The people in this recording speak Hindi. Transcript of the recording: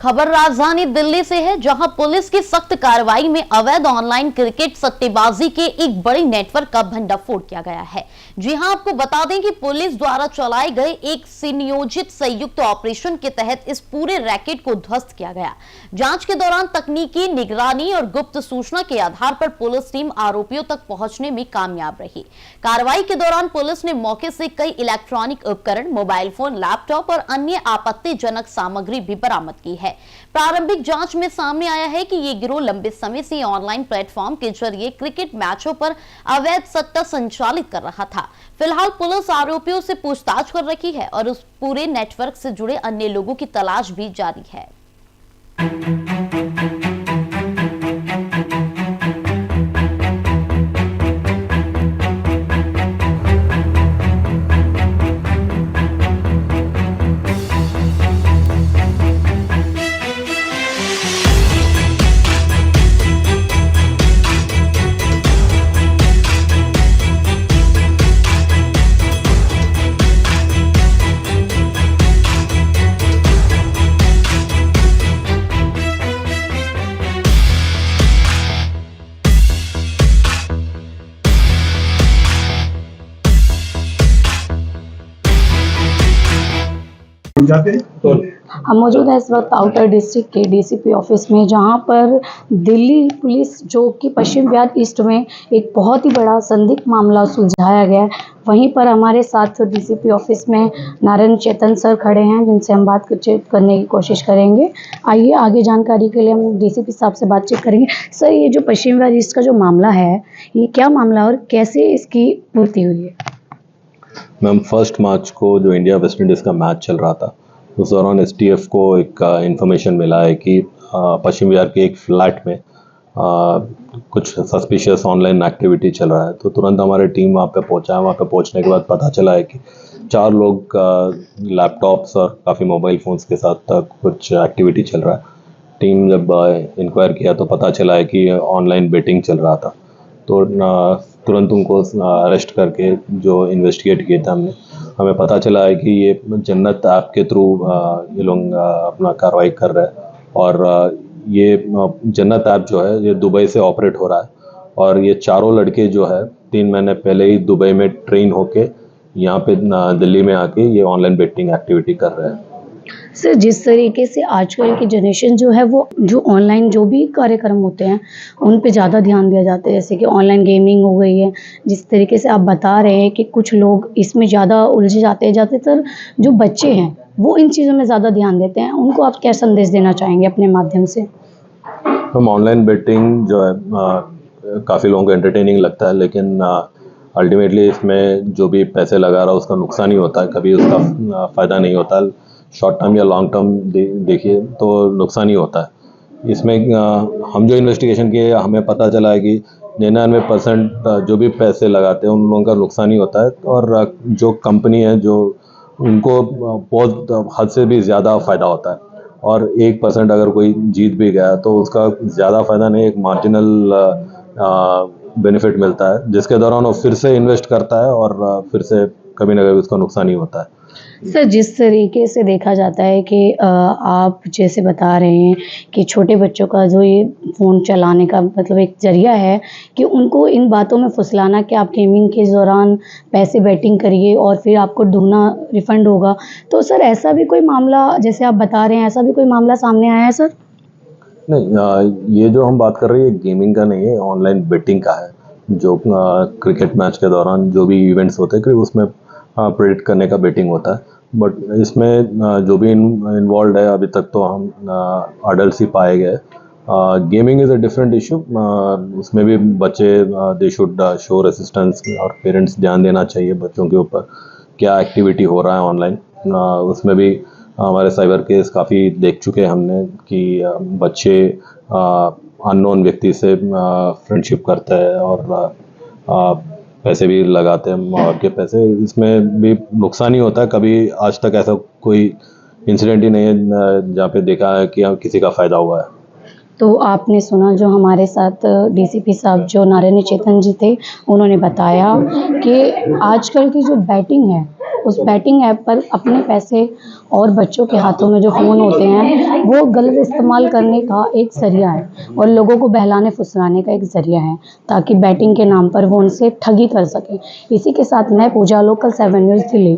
खबर राजधानी दिल्ली से है, जहां पुलिस की सख्त कार्रवाई में अवैध ऑनलाइन क्रिकेट सट्टेबाजी के एक बड़े नेटवर्क का भंडाफोड़ किया गया है। जी हां, आपको बता दें कि पुलिस द्वारा चलाए गए एक सुनियोजित संयुक्त ऑपरेशन के तहत इस पूरे रैकेट को ध्वस्त किया गया। जांच के दौरान तकनीकी निगरानी और गुप्त सूचना के आधार पर पुलिस टीम आरोपियों तक पहुंचने में कामयाब रही। कार्रवाई के दौरान पुलिस ने मौके से कई इलेक्ट्रॉनिक उपकरण, मोबाइल फोन, लैपटॉप और अन्य आपत्तिजनक सामग्री भी बरामद की है। प्रारंभिक जांच में सामने आया है कि ये गिरोह लंबे समय से ऑनलाइन प्लेटफॉर्म के जरिए क्रिकेट मैचों पर अवैध सट्टा संचालित कर रहा था। फिलहाल पुलिस आरोपियों से पूछताछ कर रही है और उस पूरे नेटवर्क से जुड़े अन्य लोगों की तलाश भी जारी है। हम मौजूद हैं इस वक्त आउटर डिस्ट्रिक्ट के डीसीपी ऑफिस में, जहां पर दिल्ली पुलिस जो कि पश्चिम बिहार ईस्ट में एक बहुत ही बड़ा संदिग्ध मामला सुलझाया गया है। वहीं पर हमारे साथ डीसीपी ऑफिस में नारायण चेतन सर खड़े हैं, जिनसे हम बात करने की कोशिश करेंगे। आइए आगे जानकारी के लिए हम डीसीपी साहब से बातचीत करेंगे। सर, ये जो पश्चिम बिहार ईस्ट का जो मामला है, ये क्या मामला और कैसे इसकी पूर्ति हुई है? मैम, 1 मार्च को जो इंडिया वेस्ट इंडीज़ का मैच चल रहा था, उस दौरान एसटीएफ को एक इन्फॉर्मेशन मिला है कि पश्चिम बिहार के एक फ्लैट में कुछ सस्पिशियस ऑनलाइन एक्टिविटी चल रहा है। तो तुरंत हमारी टीम वहाँ पे पहुँचा है। वहाँ पे पहुँचने के बाद पता चला है कि 4 लोग लैपटॉप्स और काफ़ी मोबाइल फ़ोन्स के साथ कुछ एक्टिविटी चल रहा है। टीम जब इंक्वायर किया तो पता चला है कि ऑनलाइन बेटिंग चल रहा था। तो तुरंत उनको अरेस्ट करके जो इन्वेस्टिगेट किया था हमें पता चला है कि ये जन्नत ऐप के थ्रू ये लोग अपना कार्रवाई कर रहे हैं। और ये जन्नत ऐप जो है ये दुबई से ऑपरेट हो रहा है। और ये चारों लड़के जो है 3 महीने पहले ही दुबई में ट्रेन होके यहाँ पे दिल्ली में आके ये ऑनलाइन बेटिंग एक्टिविटी कर रहे हैं। सर, जिस तरीके से आजकल की जनरेशन जो है वो जो ऑनलाइन जो भी कार्यक्रम होते हैं उन पे ज़्यादा ध्यान दिया जाता है, जैसे कि ऑनलाइन गेमिंग हो गई है। जिस तरीके से आप बता रहे हैं कि कुछ लोग इसमें ज़्यादा उलझे जाते हैं, ज़्यादातर जो बच्चे हैं वो इन चीज़ों में ज़्यादा ध्यान देते हैं, उनको आप क्या संदेश देना चाहेंगे अपने माध्यम से? हम ऑनलाइन बेटिंग जो है काफ़ी लोगों को एंटरटेनिंग लगता है, लेकिन अल्टीमेटली इसमें जो भी पैसे लगा रहा है उसका नुकसान ही होता है, कभी उसका फ़ायदा नहीं होता है। शॉर्ट टर्म या लॉन्ग टर्म देखिए तो नुकसान ही होता है। इसमें हम जो इन्वेस्टिगेशन किए हमें पता चला है कि 99% जो भी पैसे लगाते हैं उन लोगों का नुकसान ही होता है। और जो कंपनी है जो उनको बहुत हद से भी ज़्यादा फ़ायदा होता है। और 1% अगर कोई जीत भी गया तो उसका ज़्यादा फ़ायदा नहीं, एक मार्जिनल बेनिफिट मिलता है, जिसके दौरान वो फिर से इन्वेस्ट करता है और फिर से कभी ना कभी उसका नुकसान ही होता है। सर, जिस तरीके से देखा जाता है कि आप जैसे बता रहे हैं कि छोटे बच्चों का जो ये फ़ोन चलाने का मतलब एक ज़रिया है कि उनको इन बातों में फुसलाना कि आप गेमिंग के दौरान पैसे बेटिंग करिए और फिर आपको दुगना रिफ़ंड होगा। तो सर, ऐसा भी कोई मामला जैसे आप बता रहे हैं, ऐसा भी कोई मामला सामने आया है सर? नहीं, ये जो हम बात कर रहे हैं गेमिंग का नहीं है, ऑनलाइन बेटिंग का है। जो क्रिकेट मैच के दौरान जो भी इवेंट्स होते हैं उसमें प्रेडिक्ट करने का बेटिंग होता है। बट इसमें जो भी इन्वॉल्व है अभी तक तो हम अडल्ट ही पाए गए। Gaming is a different issue. उसमें भी बच्चे दे शुड शो रेसिस्टेंस और पेरेंट्स ध्यान देना चाहिए बच्चों के ऊपर क्या एक्टिविटी हो रहा है ऑनलाइन। उसमें भी हमारे साइबर केस काफ़ी देख चुके हैं हमने कि बच्चे अननोन व्यक्ति से फ्रेंडशिप करते हैं और पैसे भी लगाते हैं और के पैसे, इसमें भी नुकसान ही होता है। कभी आज तक ऐसा कोई इंसिडेंट ही नहीं है जहाँ पे देखा है कि किसी का फ़ायदा हुआ है। तो आपने सुना जो हमारे साथ डीसीपी साहब जो नारायण चेतन जी थे, उन्होंने बताया कि आजकल की जो बैटिंग है उस बैटिंग ऐप पर अपने पैसे और बच्चों के हाथों में जो फ़ोन होते हैं वो गलत इस्तेमाल करने का एक ज़रिया है और लोगों को बहलाने फुसलाने का एक ज़रिया है, ताकि बैटिंग के नाम पर वो उनसे ठगी कर सकें। इसी के साथ मैं पूजा, लोकल 7 न्यूज़ दिल्ली।